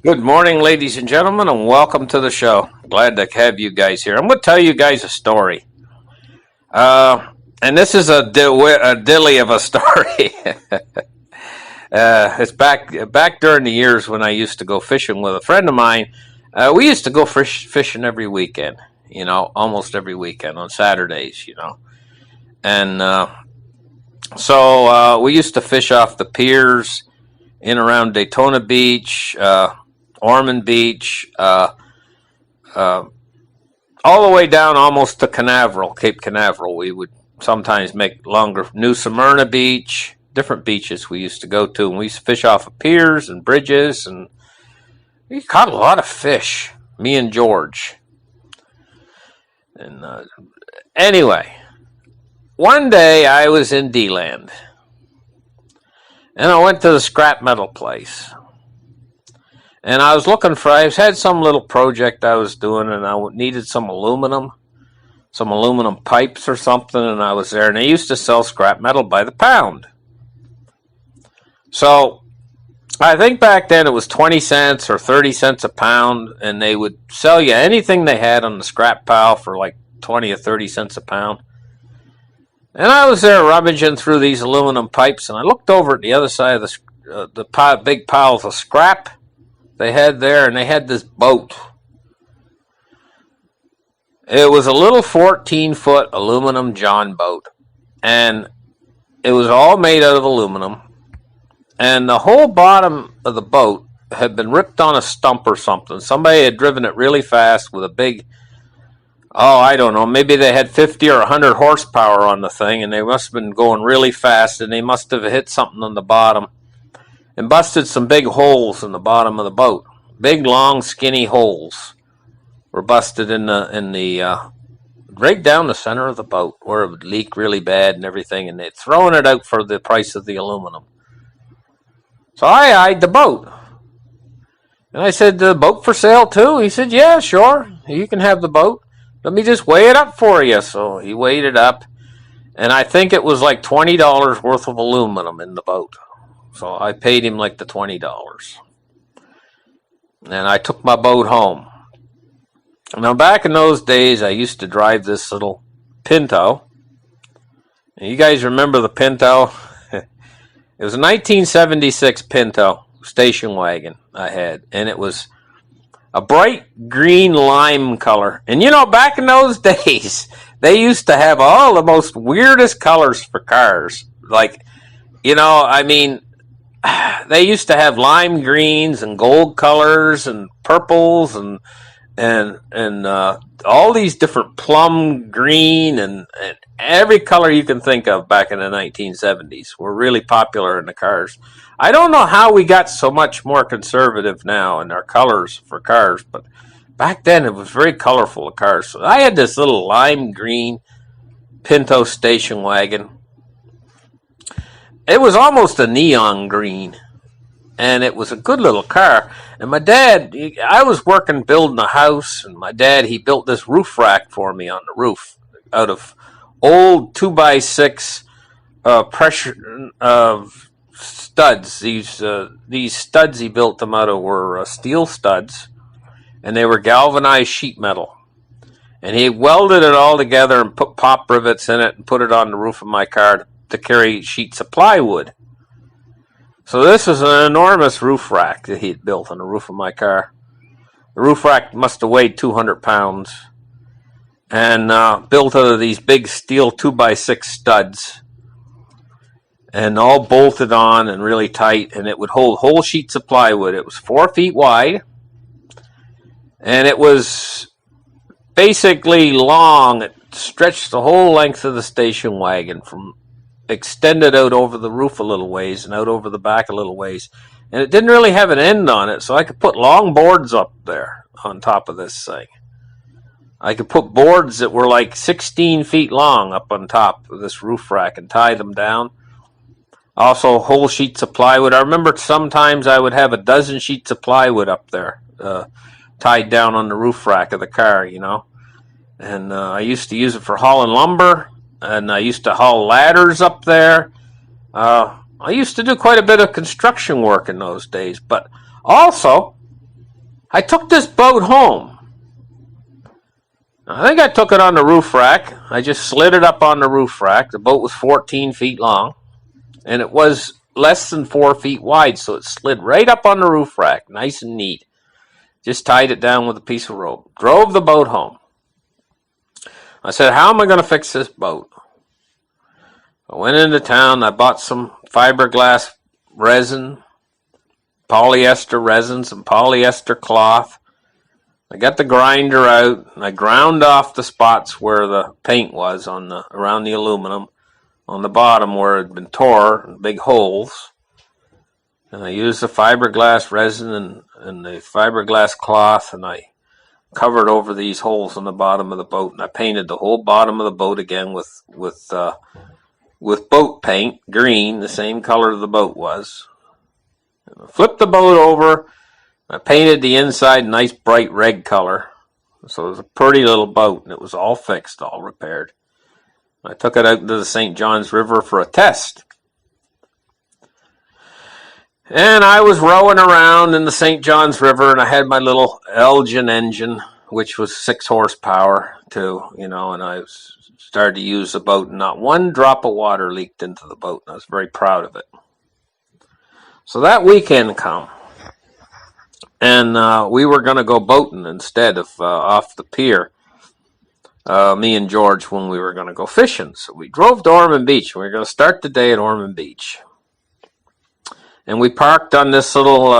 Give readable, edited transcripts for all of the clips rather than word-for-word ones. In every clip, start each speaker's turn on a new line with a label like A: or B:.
A: Good morning, ladies and gentlemen, and welcome to the show. Glad to have you guys here. I'm going to tell you guys a story. And this is a dilly of a story. It's back during the years when I used to go fishing with a friend of mine. We used to go fishing every weekend, almost every weekend on Saturdays, And so we used to fish off the piers in around Daytona Beach, Ormond Beach, all the way down almost to Canaveral, Cape Canaveral. We would sometimes make longer, New Smyrna Beach, different beaches we used to go to, and we used to fish off of piers and bridges, and we caught a lot of fish, me and George. And anyway, one day I was in D-Land, and I went to the scrap metal place. And I had some little project I was doing, and I needed some aluminum pipes or something, and I was there, and they used to sell scrap metal by the pound. So I think back then it was 20 cents or 30 cents a pound, and they would sell you anything they had on the scrap pile for like 20 or 30 cents a pound. And I was there rummaging through these aluminum pipes, and I looked over at the other side of the big piles of scrap they had there, and they had this boat. It was a little 14-foot aluminum John boat, and it was all made out of aluminum, and the whole bottom of the boat had been ripped on a stump or something. Somebody had driven it really fast with a big, I don't know, maybe they had 50 or 100 horsepower on the thing, and they must have been going really fast, and they must have hit something on the bottom and busted some big holes in the bottom of the boat. Big, long, skinny holes were busted in the right down the center of the boat where it would leak really bad and everything, and they'd thrown it out for the price of the aluminum. So I eyed the boat. And I said, "The boat for sale too?" He said, "Yeah, sure. You can have the boat. Let me just weigh it up for you." So he weighed it up, and I think it was like $20 worth of aluminum in the boat. So I paid him like the $20. And I took my boat home. Now, back in those days, I used to drive this little Pinto. And you guys remember the Pinto? It was a 1976 Pinto station wagon I had. And it was a bright green lime color. And back in those days, they used to have all the most weirdest colors for cars. Like, they used to have lime greens and gold colors and purples and all these different plum green and every color you can think of back in the 1970s were really popular in the cars. I don't know how we got so much more conservative now in our colors for cars, but back then it was very colorful of cars. So I had this little lime green Pinto station wagon. It was almost a neon green, and it was a good little car. And my dad, I was working building a house, and my dad, he built this roof rack for me on the roof out of old 2x6 pressure studs. These studs he built them out of were steel studs, and they were galvanized sheet metal. And he welded it all together and put pop rivets in it and put it on the roof of my car to carry sheets of plywood. So this was an enormous roof rack that he'd built on the roof of my car. The roof rack must have weighed 200 pounds and built out of these big steel 2x6 studs and all bolted on and really tight, and it would hold whole sheets of plywood. It was 4 feet wide, and it was basically long. It stretched the whole length of the station wagon, from extended out over the roof a little ways and out over the back a little ways. And it didn't really have an end on it, so I could put long boards up there on top of this thing. I could put boards that were like 16 feet long up on top of this roof rack and tie them down. Also, whole sheets of plywood. I remember sometimes I would have a dozen sheets of plywood up there, tied down on the roof rack of the car, And I used to use it for hauling lumber, and I used to haul ladders up there. I used to do quite a bit of construction work in those days, but also I took this boat home. I think I took it on the roof rack. I just slid it up on the roof rack. The boat was 14 feet long, and it was less than 4 feet wide, so it slid right up on the roof rack, nice and neat. Just tied it down with a piece of rope. Drove the boat home. I said, how am I going to fix this boat? I went into town. I bought some fiberglass resin, polyester resin, some polyester cloth. I got the grinder out, and I ground off the spots where the paint was around the aluminum, on the bottom where it had been tore, big holes. And I used the fiberglass resin and the fiberglass cloth, and I covered over these holes on the bottom of the boat, and I painted the whole bottom of the boat again with boat paint, green, the same color the boat was. And I flipped the boat over. I painted the inside nice bright red color. So it was a pretty little boat, and it was all fixed, all repaired. I took it out into the St. Johns River for a test. And I was rowing around in the St. Johns River, and I had my little Elgin engine, which was 6 horsepower too, and I started to use the boat, and not one drop of water leaked into the boat, and I was very proud of it. So that weekend come. And we were going to go boating instead of off the pier, me and George, when we were going to go fishing. So we drove to Ormond Beach. We were going to start the day at Ormond Beach. And we parked on this little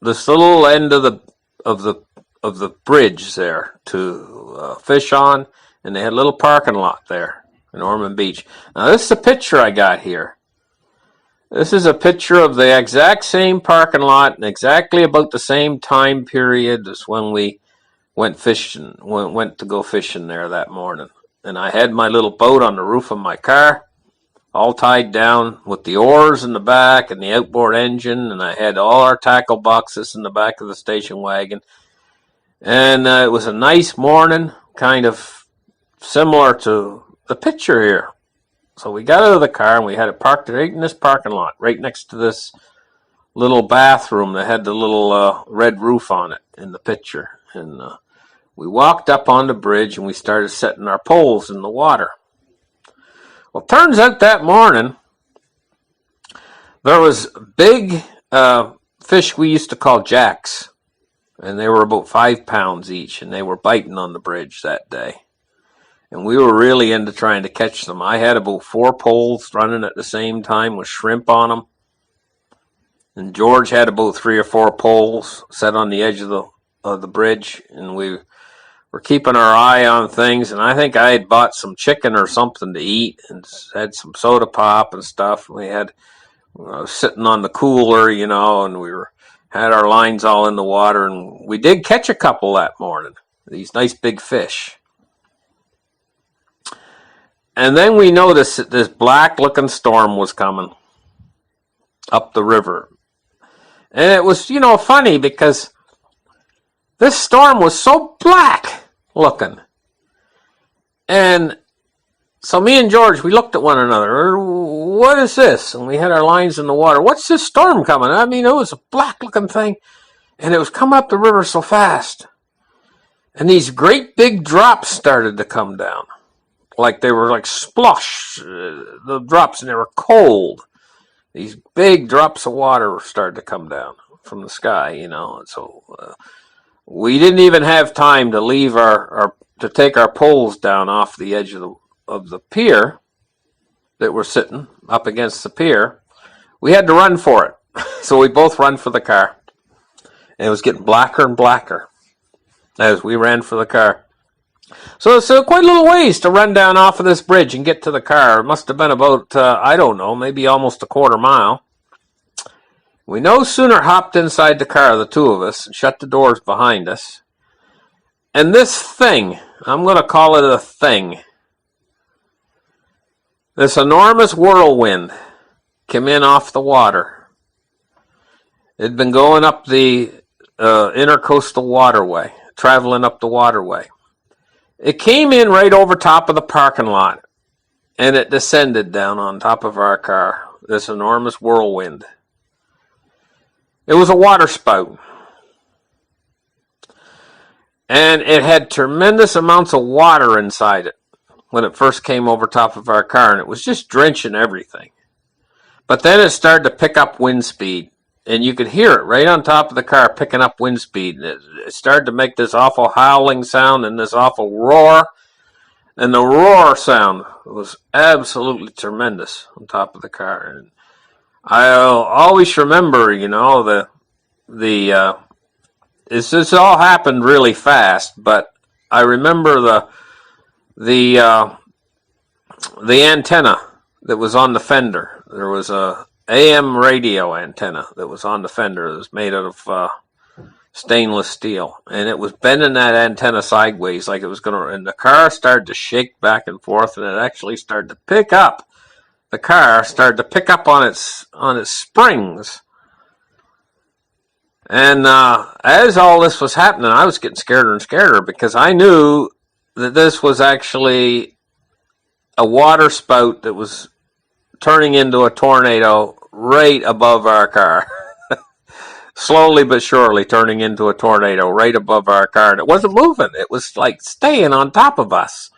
A: end of the bridge there to fish on. And they had a little parking lot there in Ormond Beach. Now this is a picture I got here. This is a picture of the exact same parking lot and exactly about the same time period as when we went to go fishing there that morning. And I had my little boat on the roof of my car, all tied down with the oars in the back and the outboard engine, and I had all our tackle boxes in the back of the station wagon. And it was a nice morning, kind of similar to the picture here. So we got out of the car and we had it parked right in this parking lot, right next to this little bathroom that had the little red roof on it in the picture. And we walked up on the bridge and we started setting our poles in the water. Well, turns out that morning there was big fish we used to call jacks, and they were about 5 pounds each, and they were biting on the bridge that day. And we were really into trying to catch them. I had about 4 poles running at the same time with shrimp on them. And George had about 3 or 4 poles set on the edge of the bridge. And we were keeping our eye on things. And I think I had bought some chicken or something to eat and had some soda pop and stuff. We had sitting on the cooler, and we had our lines all in the water. And we did catch a couple that morning, these nice big fish. And then we noticed that this black-looking storm was coming up the river. And it was, funny because this storm was so black-looking. And so me and George, we looked at one another. What is this? And we had our lines in the water. What's this storm coming? I mean, it was a black-looking thing. And it was coming up the river so fast. And these great big drops started to come down. Like they were like splosh, the drops, and they were cold. These big drops of water started to come down from the sky, So we didn't even have time to leave to take our poles down off the edge of the pier that were sitting up against the pier. We had to run for it, so we both ran for the car. And it was getting blacker and blacker as we ran for the car. So it's quite a little ways to run down off of this bridge and get to the car. It must have been about, I don't know, maybe almost a quarter mile. We no sooner hopped inside the car, the two of us, and shut the doors behind us. And this thing, I'm going to call it a thing, this enormous whirlwind came in off the water. It had been going up the intercoastal waterway, traveling up the waterway. It came in right over top of the parking lot, and it descended down on top of our car, this enormous whirlwind. It was a water spout. And it had tremendous amounts of water inside it when it first came over top of our car, and it was just drenching everything. But then it started to pick up wind speed, and you could hear it right on top of the car picking up wind speed. And it started to make this awful howling sound and this awful roar. And the roar sound was absolutely tremendous on top of the car. And I'll always remember, this all happened really fast, but I remember the antenna that was on the fender. There was a AM radio antenna that was on the fender that was made out of stainless steel, and it was bending that antenna sideways like it was going to, and the car started to shake back and forth, and it actually started to pick up. The car started to pick up on its springs. And as all this was happening, I was getting scareder and scareder because I knew that this was actually a water spout that was turning into a tornado right above our car. Slowly but surely turning into a tornado right above our car. And it wasn't moving. It was like staying on top of us.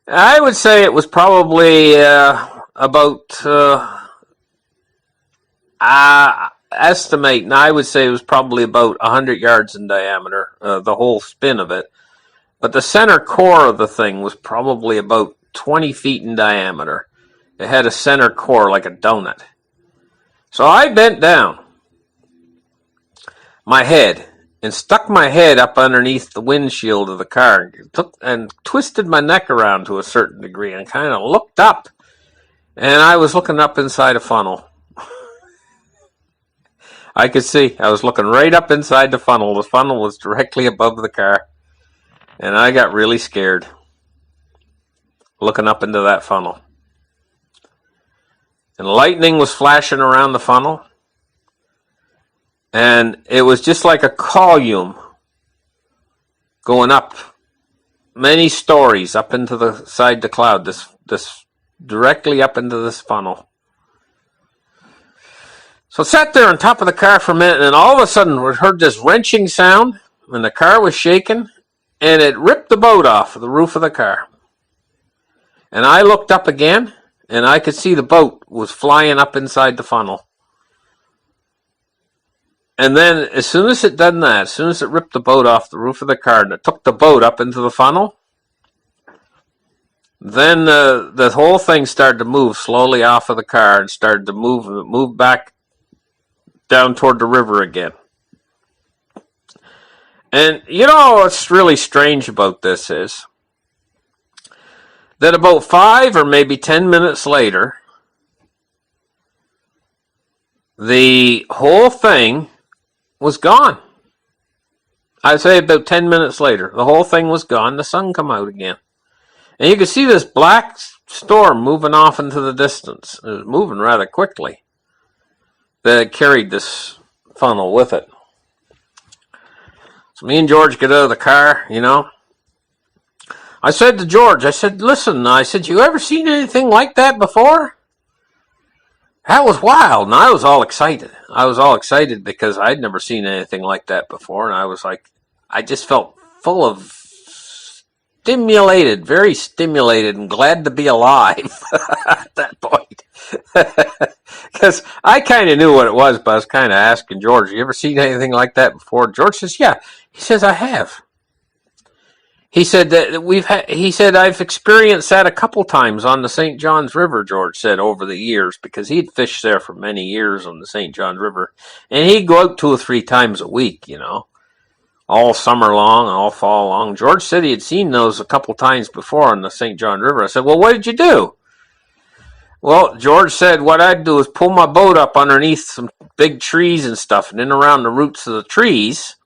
A: I would say it was probably estimating, I would say it was probably about 100 yards in diameter, the whole spin of it. But the center core of the thing was probably about 20 feet in diameter. It had a center core like a donut. So I bent down my head and stuck my head up underneath the windshield of the car and twisted my neck around to a certain degree and kind of looked up. And I was looking up inside a funnel. I could see. I was looking right up inside the funnel. The funnel was directly above the car. And I got really scared looking up into that funnel. And lightning was flashing around the funnel. And it was just like a column going up many stories up into the side of the cloud, this directly up into this funnel. So I sat there on top of the car for a minute, and all of a sudden we heard this wrenching sound, and the car was shaking, and it ripped the boat off of the roof of the car. And I looked up again, and I could see the boat was flying up inside the funnel. And then as soon as it done that, as soon as it ripped the boat off the roof of the car and it took the boat up into the funnel, then the whole thing started to move slowly off of the car and started to move back down toward the river again. And what's really strange about this is that about 5 or maybe 10 minutes later, the whole thing was gone. I'd say about 10 minutes later, the whole thing was gone. The sun come out again. And you could see this black storm moving off into the distance. It was moving rather quickly. That carried this funnel with it. So me and George get out of the car, I said to George, listen, you ever seen anything like that before? That was wild, and I was all excited. I was all excited because I'd never seen anything like that before, and I just felt full of very stimulated, and glad to be alive at that point. Because I kind of knew what it was, but I was kind of asking George, you ever seen anything like that before? George says, yeah. He says, I have. He said that I've experienced that a couple times on the St. Johns River, George said, over the years, because he'd fished there for many years on the St. Johns River. And he'd go out 2 or 3 times a week, all summer long, all fall long. George said he had seen those a couple times before on the St. Johns River. I said, well, what did you do? Well, George said what I'd do is pull my boat up underneath some big trees and stuff, and in around the roots of the trees.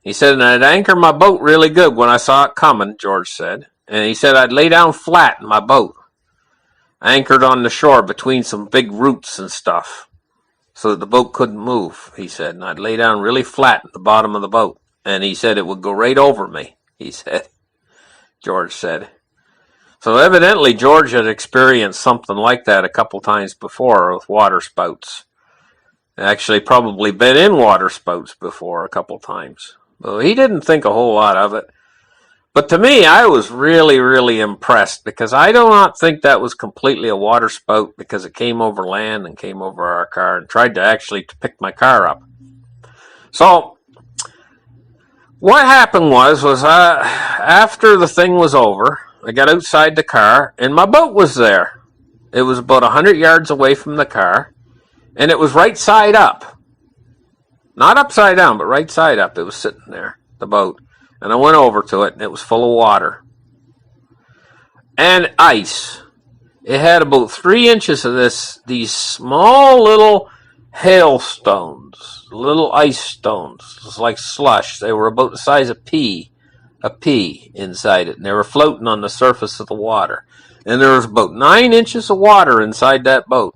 A: He said, and I'd anchor my boat really good when I saw it coming, George said. And he said, I'd lay down flat in my boat, anchored on the shore between some big roots and stuff, so that the boat couldn't move, he said. And I'd lay down really flat at the bottom of the boat. And he said it would go right over me, he said. George said. So evidently George had experienced something like that a couple times before with water spouts. Actually probably been in water spouts before a couple times. Well, he didn't think a whole lot of it. But to me, I was really, really impressed because I do not think that was completely a water spout because it came over land and came over our car and tried to actually pick my car up. So what happened was after the thing was over, I got outside the car and my boat was there. It was about 100 yards away from the car and it was right side up. Not upside down, but right side up. It was sitting there, the boat. And I went over to it, and it was full of water. And ice. It had about 3 inches of these small little hailstones, little ice stones. It was like slush. They were about the size of a pea inside it, and they were floating on the surface of the water. And there was about 9 inches of water inside that boat.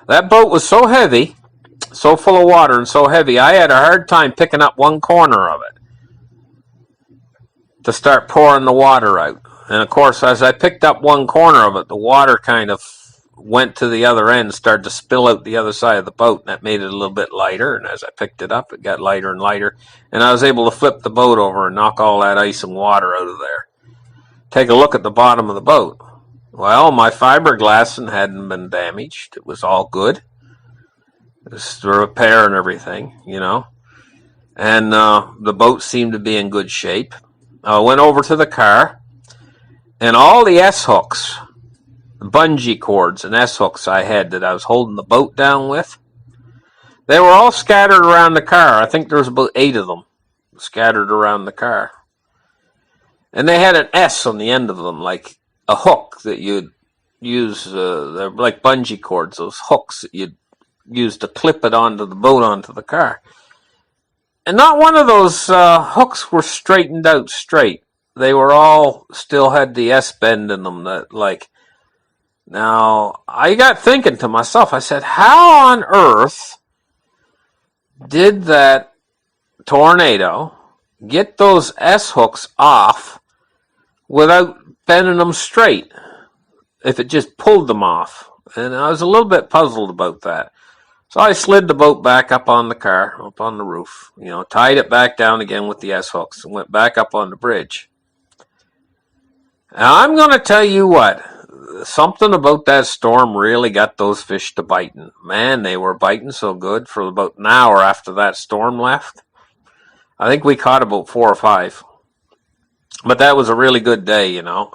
A: That boat was so heavy, so full of water and so heavy, I had a hard time picking up one corner of it to start pouring the water out. And of course, as I picked up one corner of it, the water kind of went to the other end, started to spill out the other side of the boat, and that made it a little bit lighter. And as I picked it up, it got lighter and lighter. And I was able to flip the boat over and knock all that ice and water out of there. Take a look at the bottom of the boat. Well, my fiberglass hadn't been damaged. It was all good. It was the repair and everything, you know. And the boat seemed to be in good shape. I went over to the car, and all the S-hooks, bungee cords and S-hooks I had that I was holding the boat down with, they were all scattered around the car. I think there was about 8 of them scattered around the car. And they had an S on the end of them, like a hook that you'd use. They're like bungee cords, those hooks that you'd use to clip it onto the boat, onto the car. And not one of those hooks were straightened out straight. They were all still had the S bend in them. That like, now I got thinking to myself. I said, "How on earth did that tornado get those S hooks off without bending them straight? If it just pulled them off?" And I was a little bit puzzled about that. So I slid the boat back up on the car, up on the roof, you know, tied it back down again with the S-hooks and went back up on the bridge. Now, I'm going to tell you what, something about that storm really got those fish to biting. Man, they were biting so good for about an hour after that storm left. I think we caught about 4 or 5. But that was a really good day, you know,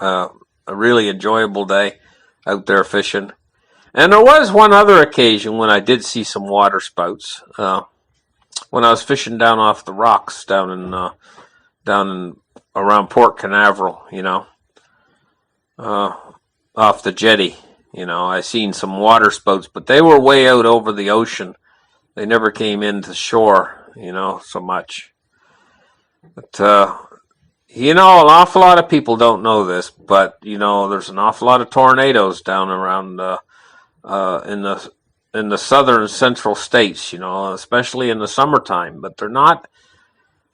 A: a really enjoyable day out there fishing. And there was one other occasion when I did see some water spouts. When I was fishing down off the rocks down in around Port Canaveral, you know, off the jetty. You know, I seen some water spouts, but they were way out over the ocean. They never came into shore, you know, so much. But you know, an awful lot of people don't know this, but you know, there's an awful lot of tornadoes down around. In the southern central states, you know, especially in the summertime, but they're not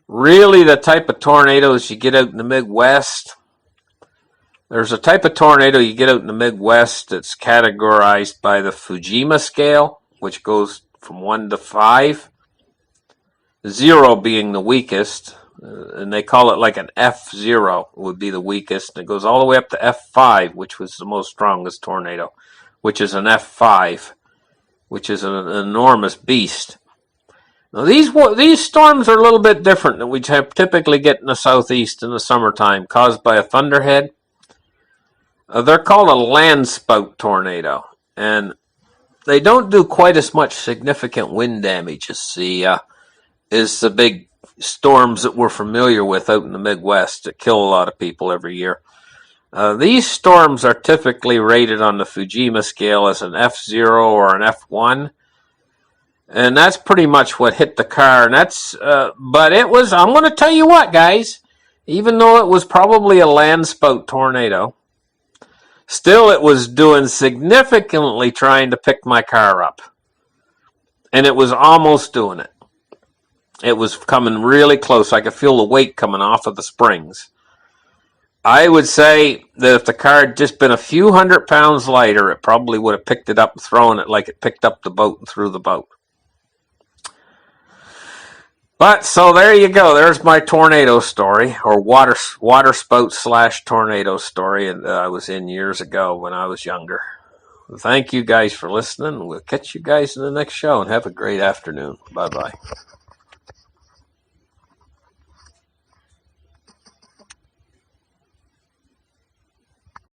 A: really the type of tornadoes you get out in the Midwest. There's a type of tornado you get out in the Midwest that's categorized by the Fujima scale, which goes from 1 to 5, 0 being the weakest, and they call it like an F0 would be the weakest, and it goes all the way up to F5, which was the most strongest tornado, which is an F5, which is an enormous beast. Now, these storms are a little bit different than we typically get in the southeast in the summertime, caused by a thunderhead. They're called a land spout tornado, and they don't do quite as much significant wind damage as the big storms that we're familiar with out in the Midwest that kill a lot of people every year. These storms are typically rated on the Fujima scale as an F0 or an F1. And that's pretty much what hit the car. And but it was, I'm going to tell you what, guys, even though it was probably a land spout tornado, still it was doing significantly trying to pick my car up. And it was almost doing it. It was coming really close. I could feel the weight coming off of the springs. I would say that if the car had just been a few 100 pounds lighter, it probably would have picked it up and thrown it like it picked up the boat and threw the boat. But so there you go. There's my tornado story, or water spout / tornado story, and I was in years ago when I was younger. Thank you guys for listening. We'll catch you guys in the next show, and have a great afternoon. Bye bye.